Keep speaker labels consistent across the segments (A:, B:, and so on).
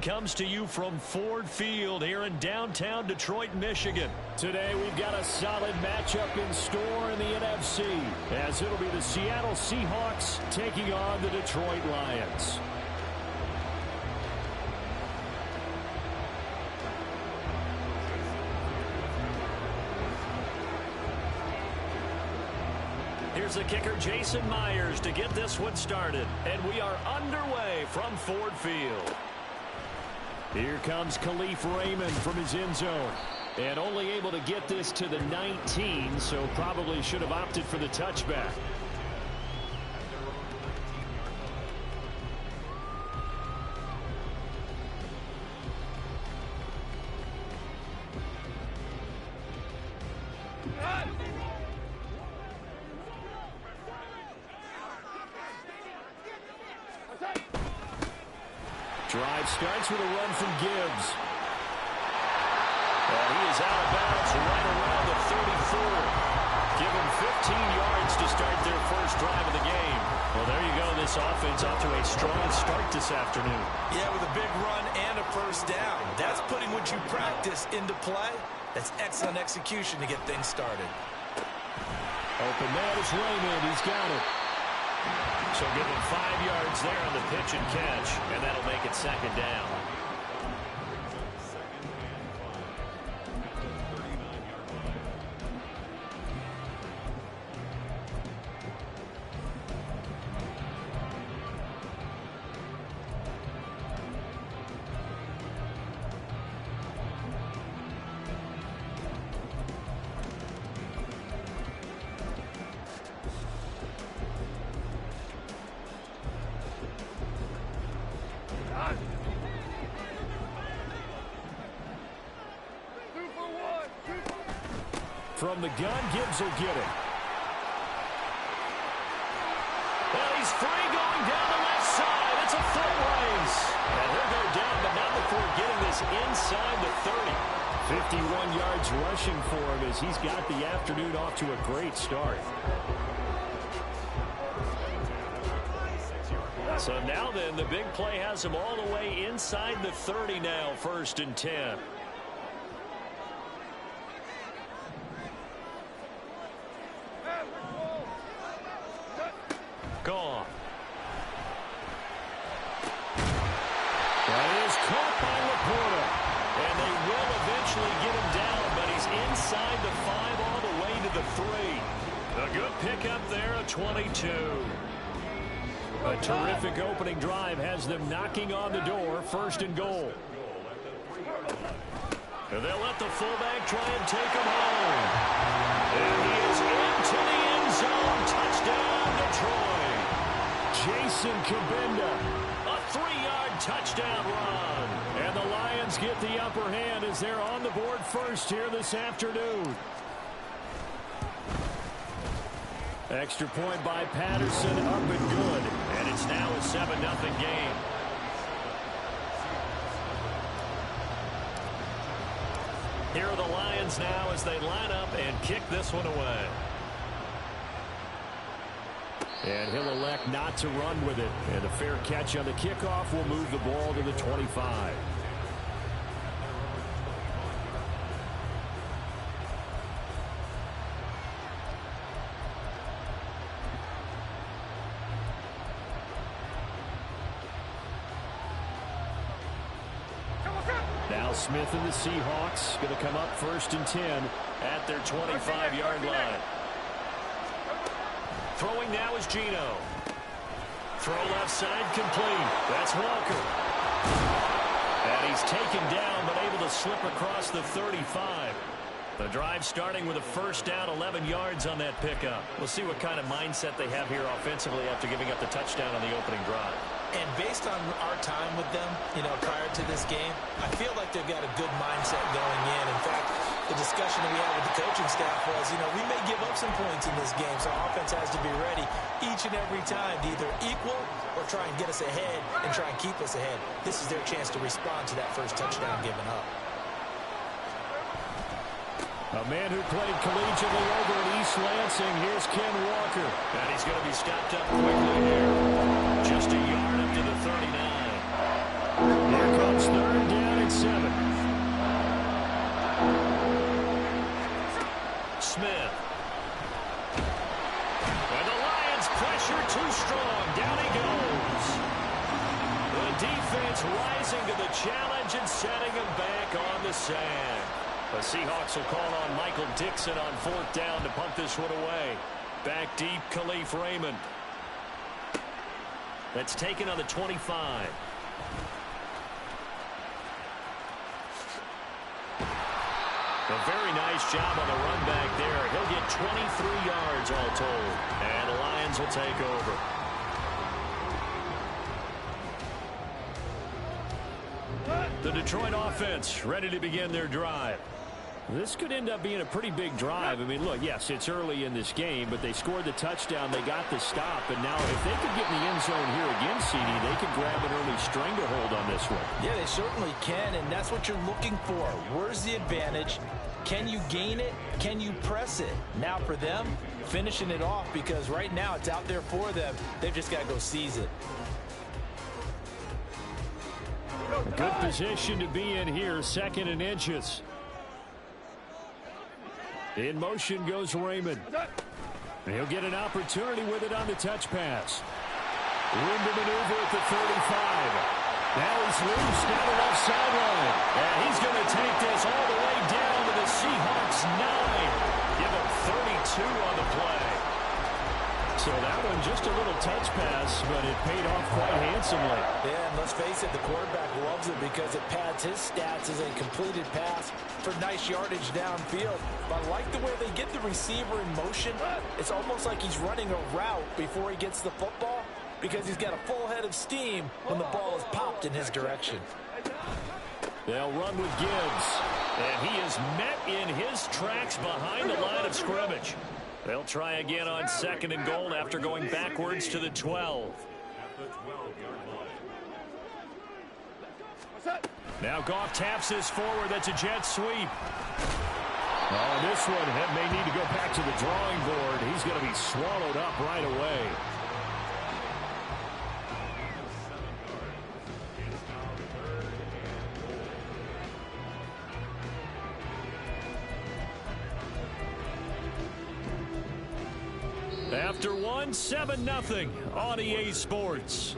A: comes to you from Ford Field here in downtown Detroit, Michigan. Today we've got a solid matchup in store in the NFC, as it'll be the Seattle Seahawks taking on the Detroit Lions. Here's the kicker, Jason Myers, to get this one started. And we are underway from Ford Field. Here comes Khalif Raymond from his end zone. And only able to get this to the 19, so probably should have opted for the touchback. Drive starts with a run from Gibbs. And he is out of bounds right around the 34. Give him 15 yards to start their first drive of the game. Well, there you go. This offense off to a strong start this afternoon. Yeah, with a big run and a first down. That's putting what you practice into play. That's excellent execution to get things started. Open man is Raymond. He's got it. So give him 5 yards there on the pitch and catch, and that'll make it second down. From the gun, Gibbs will get it. Well, he's free going down the left side. It's a foot race. And he'll go down, but not before getting this inside the 30. 51 yards rushing for him as he's got the afternoon off to a great start. So now then, the big play has him all the way inside the 30 now, 1st and 10. Gone. That is caught by Laporta. And they will eventually get him down, but he's inside the 5 all the way to the 3. A good pickup there, a 22. A terrific opening drive has them knocking on the door, 1st and goal. And they'll let the fullback try and take him home. And he is into the end zone. Touchdown, Detroit. Jason Kabinda, a 3-yard touchdown run. And the Lions get the upper hand as they're on the board first here this afternoon. Extra point by Patterson, up and good. And it's now a 7-0 game. Here are the Lions now as they line up and kick this one away. And he'll elect not to run with it. And a fair catch on the kickoff will move the ball to the 25. Now Smith and the Seahawks going to come up 1st and 10 at their 25-yard line. Throwing now is Geno. Throw left side complete. That's Walker. And he's taken down but able to slip across the 35. The drive starting with a first down, 11 yards on that pickup. We'll see what kind of mindset they have here offensively after giving up the touchdown on the opening drive.
B: And based on our time with them, prior to this game, I feel like they've got a good mindset going in. In fact, the discussion that we had with the coaching staff was, we may give up some points in this game, so our offense has to be ready each and every time to either equal or try and get us ahead and try and keep us ahead. This is their chance to respond to that first touchdown given up.
A: A man who played collegiately over at East Lansing, here's Ken Walker. And he's going to be stopped up quickly here. Just a yard up to the 39. Here comes the defense rising to the challenge and setting him back on the sand. The Seahawks will call on Michael Dixon on 4th down to punt this one away. Back deep, Khalif Raymond. That's taken on the 25. A very nice job on the run back there. He'll get 23 yards all told. And the Lions will take over. The Detroit offense ready to begin their drive. This could end up being a pretty big drive. I mean, look, yes, it's early in this game, but they scored the touchdown. They got the stop. And now if they could get in the end zone here again, CD, they could grab an early stranglehold on this one.
B: Yeah, they certainly can, and that's what you're looking for. Where's the advantage? Can you gain it? Can you press it? Now for them, finishing it off, because right now it's out there for them. They've just got to go seize it.
A: Good position to be in here, 2nd and inches. In motion goes Raymond. He'll get an opportunity with it on the touch pass. Room to maneuver at the 35. Now he's loose down the left sideline. And he's going to take this all the way down to the Seahawks 9. Give him 32 on the play. So that one just a little touch pass, but it paid off quite handsomely.
B: Yeah, and let's face it, the quarterback loves it because it pads his stats as a completed pass for nice yardage downfield. But I like the way they get the receiver in motion. It's almost like he's running a route before he gets the football because he's got a full head of steam when the ball is popped in his direction.
A: They'll run with Gibbs, and he is met in his tracks behind the line of scrimmage. They'll try again on 2nd and goal after going backwards to the 12. Now Goff taps this forward. That's a jet sweep. Oh, this one may need to go back to the drawing board. He's going to be swallowed up right away. After 1, 7-0 on EA Sports.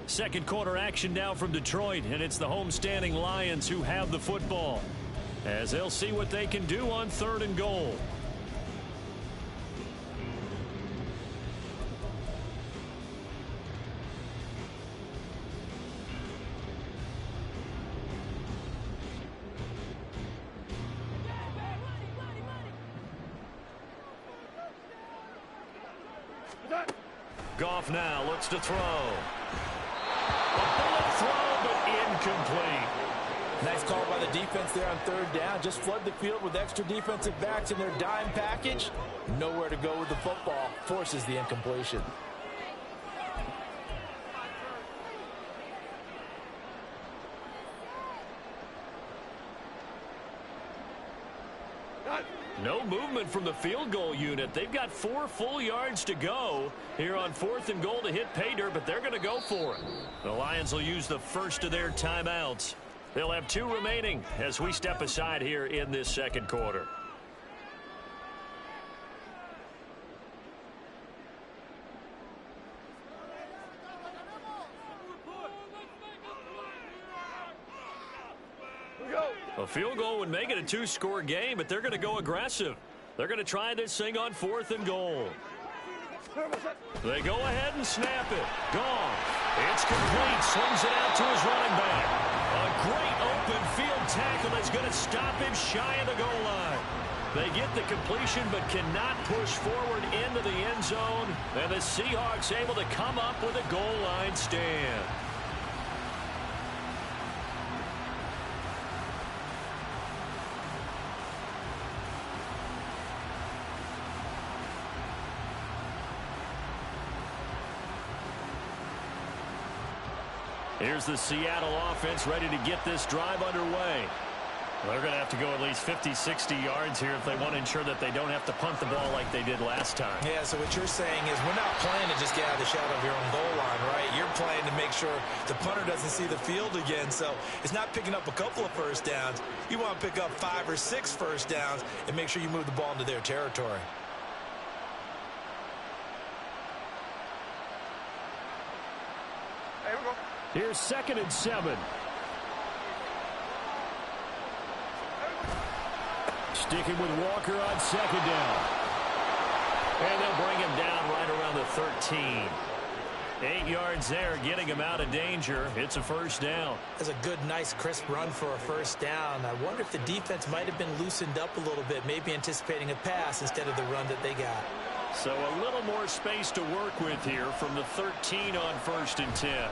A: Second quarter action now from Detroit, and it's the homestanding Lions who have the football, as they'll see what they can do on 3rd and goal. Goff now looks to throw. A bullet throw, but incomplete.
B: Nice call by the defense there on 3rd down. Just flood the field with extra defensive backs in their dime package. Nowhere to go with the football. Forces the incompletion.
A: No movement from the field goal unit. They've got 4 full yards to go here on 4th and goal to hit pay dirt, but they're going to go for it. The Lions will use the first of their timeouts. They'll have 2 remaining as we step aside here in this second quarter. A field goal would make it a 2-score game, but they're going to go aggressive. They're going to try this thing on 4th and goal. They go ahead and snap it. Gone. It's complete. Swings it out to his running back. A great open field tackle that's going to stop him shy of the goal line. They get the completion but cannot push forward into the end zone. And the Seahawks able to come up with a goal line stand. Here's the Seattle offense ready to get this drive underway. They're going to have to go at least 50, 60 yards here if they want to ensure that they don't have to punt the ball like they did last time.
B: Yeah, so what you're saying is we're not playing to just get out of the shadow of your own goal line, right? You're playing to make sure the punter doesn't see the field again. So it's not picking up a couple of first downs. You want to pick up 5 or 6 first downs and make sure you move the ball into their territory.
A: Here's 2nd and 7. Sticking with Walker on 2nd down. And they'll bring him down right around the 13. 8 yards there, getting him out of danger. It's a 1st down.
B: That's a good, nice, crisp run for a 1st down. I wonder if the defense might have been loosened up a little bit, maybe anticipating a pass instead of the run that they got.
A: So a little more space to work with here from the 13 on 1st and 10.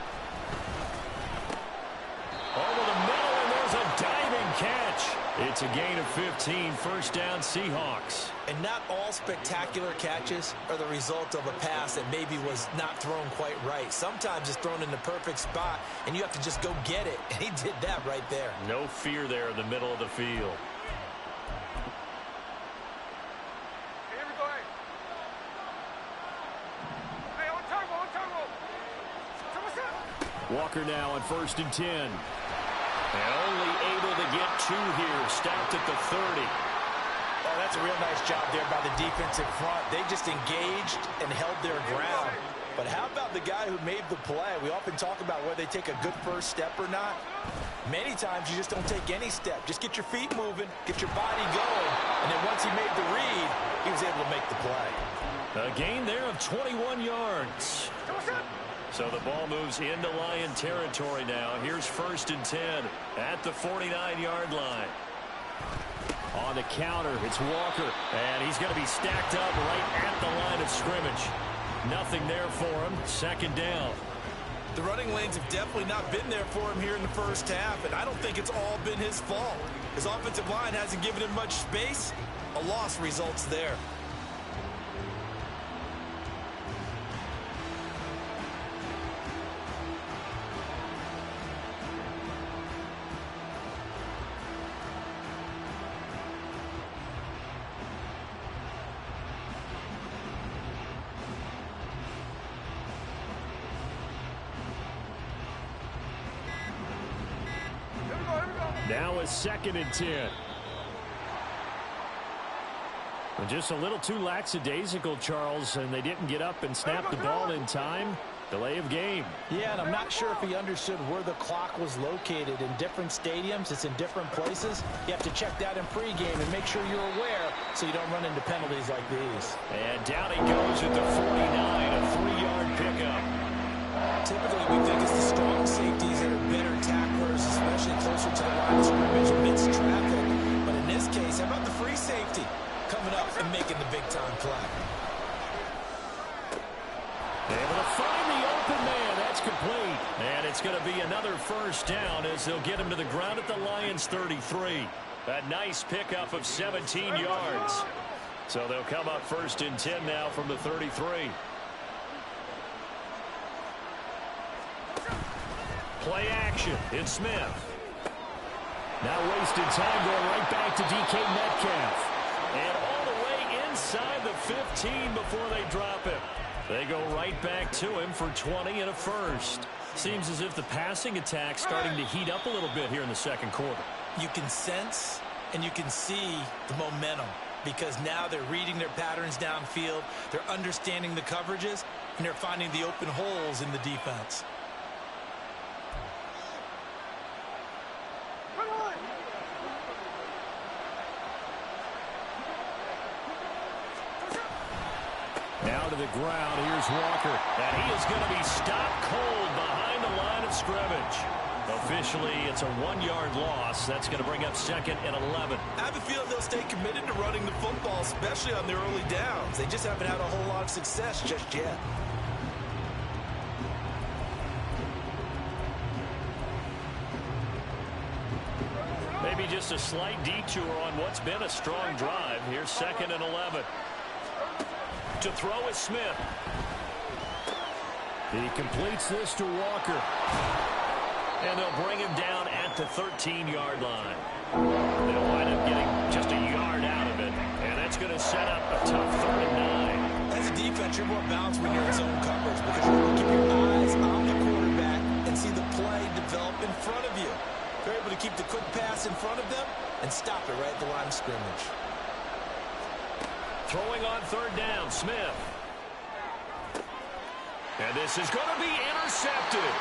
A: Over the middle, and there's a diving catch. It's a gain of 15, 1st down Seahawks.
B: And not all spectacular catches are the result of a pass that maybe was not thrown quite right. Sometimes it's thrown in the perfect spot, and you have to just go get it. And he did that right there.
A: No fear there in the middle of the field. Walker now on 1st and 10. And only able to get 2 here. Stopped at the 30.
B: Oh, that's a real nice job there by the defensive front. They just engaged and held their ground. But how about the guy who made the play? We often talk about whether they take a good first step or not. Many times you just don't take any step. Just get your feet moving, get your body going. And then once he made the read, he was able to make the play.
A: A gain there of 21 yards. So the ball moves into Lion territory now. Here's 1st and 10 at the 49-yard line. On the counter, it's Walker, and he's going to be stacked up right at the line of scrimmage. Nothing there for him. 2nd down.
B: The running lanes have definitely not been there for him here in the 1st half, and I don't think it's all been his fault. His offensive line hasn't given him much space. A loss results there.
A: Now a 2nd and 10. And just a little too lackadaisical, Charles, and they didn't get up and snap the ball in time. Delay of game.
B: Yeah, and I'm not sure if he understood where the clock was located. In different stadiums, it's in different places. You have to check that in pregame and make sure you're aware so you don't run into penalties like these.
A: And down he goes at the 49, a 3-yard pickup.
B: Typically, we think it's the strong safeties that are better tacklers, especially closer to the line of scrimmage amidst traffic. But in this case, how about the free safety coming up and making the big-time play?
A: Able to find the open man. That's complete. And it's going to be another 1st down as they'll get him to the ground at the Lions' 33. A nice pickup of 17 yards. So they'll come up 1st and 10 now from the 33. Play action. It's Smith. Now wasted time going right back to DK Metcalf. And all the way inside the 15 before they drop him. They go right back to him for 20 and a 1st. Seems as if the passing attack's starting to heat up a little bit here in the 2nd quarter.
B: You can sense and you can see the momentum because now they're reading their patterns downfield, they're understanding the coverages, and they're finding the open holes in the defense.
A: Now to the ground. Here's Walker. And he is going to be stopped cold behind the line of scrimmage. Officially, it's a 1-yard loss. That's going to bring up 2nd and 11.
B: I have a feeling they'll stay committed to running the football, especially on their early downs. They just haven't had a whole lot of success just yet.
A: Maybe just a slight detour on what's been a strong drive. Here's 2nd and 11. To throw is Smith. He completes this to Walker. And they'll bring him down at the 13-yard line. They'll wind up getting just a yard out of it. And that's going to set up a tough 3rd and 9.
B: As a defense, you're more balanced when you're in zone coverage because you're going to keep your eyes on the quarterback and see the play develop in front of you. They're able to keep the quick pass in front of them and stop it right at the line of scrimmage.
A: Throwing on 3rd down, Smith. And this is going to be intercepted.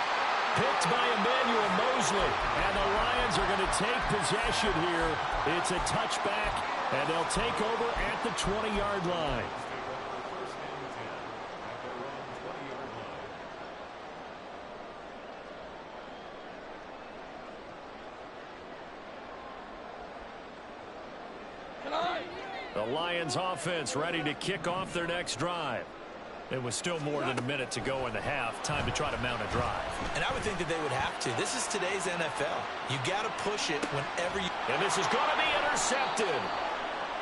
A: picked by Emmanuel Mosley. And the Lions are going to take possession here. It's a touchback, and they'll take over at the 20-yard line. The Lions offense ready to kick off their next drive. It was still more than a minute to go in the half. Time to try to mount a drive.
B: And I would think that they would have to. This is today's NFL. You got to push it whenever you...
A: And this is going to be intercepted.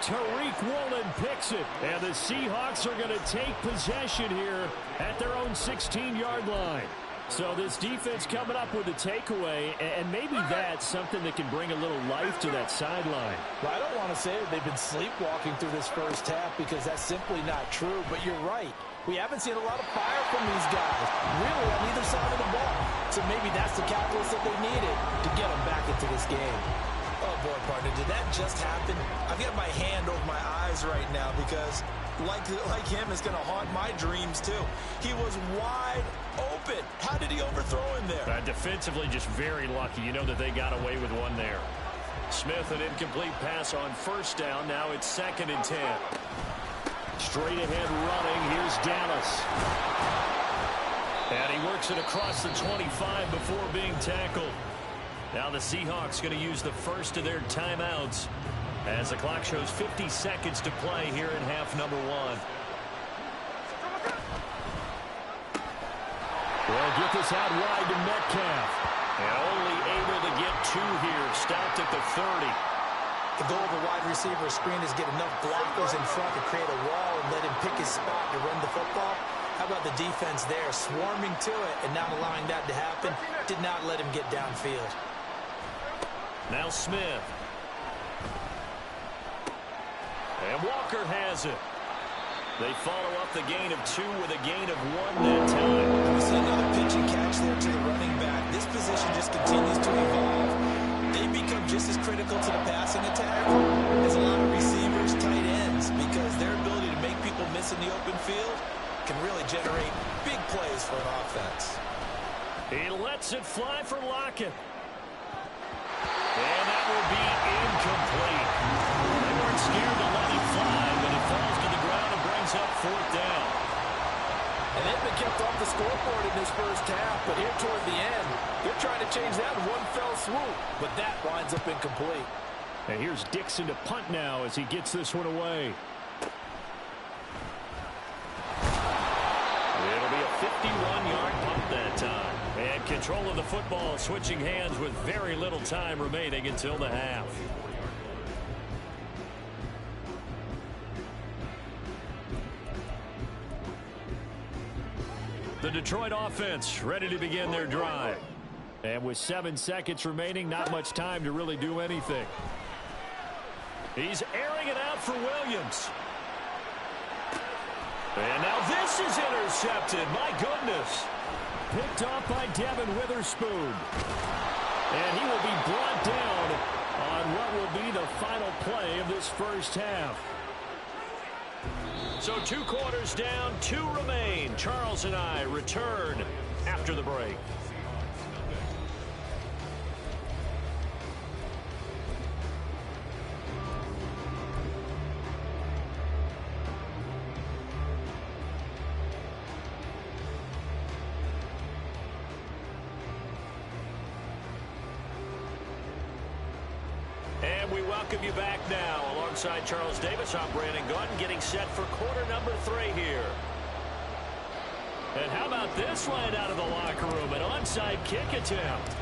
A: Tariq Woolen picks it. And the Seahawks are going to take possession here at their own 16-yard line. So this defense coming up with a takeaway, and maybe that's something that can bring a little life to that sideline.
B: Well, I don't want to say that they've been sleepwalking through this first half because that's simply not true, but you're right. We haven't seen a lot of fire from these guys, really, on either side of the ball. So maybe that's the catalyst that they needed to get them back into this game. Oh, boy, partner, did that just happen? I've got my hand over my eyes right now because, like him, it's going to haunt my dreams, too. He was wide open. How did he overthrow him there?
A: Defensively, just very lucky. You know that they got away with one there. Smith, an incomplete pass on first down. Now it's 2nd and 10. Straight ahead running. Here's Dallas. And he works it across the 25 before being tackled. Now the Seahawks going to use the first of their timeouts as the clock shows 50 seconds to play here in half number 1. They'll get this out wide to Metcalf. And only able to get 2 here. Stopped at the 30.
B: The goal of a wide receiver screen is get enough blockers in front to create a wall and let him pick his spot to run the football. How about the defense there, swarming to it and not allowing that to happen? Did not let him get downfield.
A: Now Smith. And Walker has it. They follow up the gain of 2 with a gain of 1 that time.
B: We see another pitch and catch there to the running back. This position just continues to evolve. They become just as critical to the passing attack as a lot of receivers, tight ends, because their ability to make people miss in the open field can really generate big plays for an offense.
A: He lets it fly for Lockett. And that will be incomplete. They weren't scared to let it fly, but it falls to the ground and brings up 4th down.
B: And they've been kept off the scoreboard in this first half, but here toward the end, they're trying to change that in one fell swoop, but that winds up incomplete.
A: And here's Dixon to punt now as he gets this one away. It'll be a 51-yard punt that time. And control of the football switching hands with very little time remaining until the half. The Detroit offense ready to begin their drive. And with 7 seconds remaining, not much time to really do anything. He's airing it out for Williams. And now this is intercepted. My goodness. Picked off by Devin Witherspoon. And he will be brought down on what will be the final play of this first half. So 2 quarters down, 2 remain. Charles and I return after the break. And we welcome you back now. Alongside Charles Davis, I'm Brandon Gaudin, getting set for quarter number 3 here. And how about this line out of the locker room? An onside kick attempt.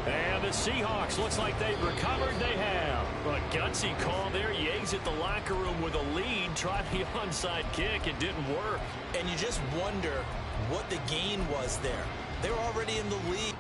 A: And the Seahawks, looks like they've recovered. They have. A gutsy call there. You exit the locker room with a lead. Try the onside kick. It didn't work.
B: And you just wonder what the gain was there. They're already in the lead.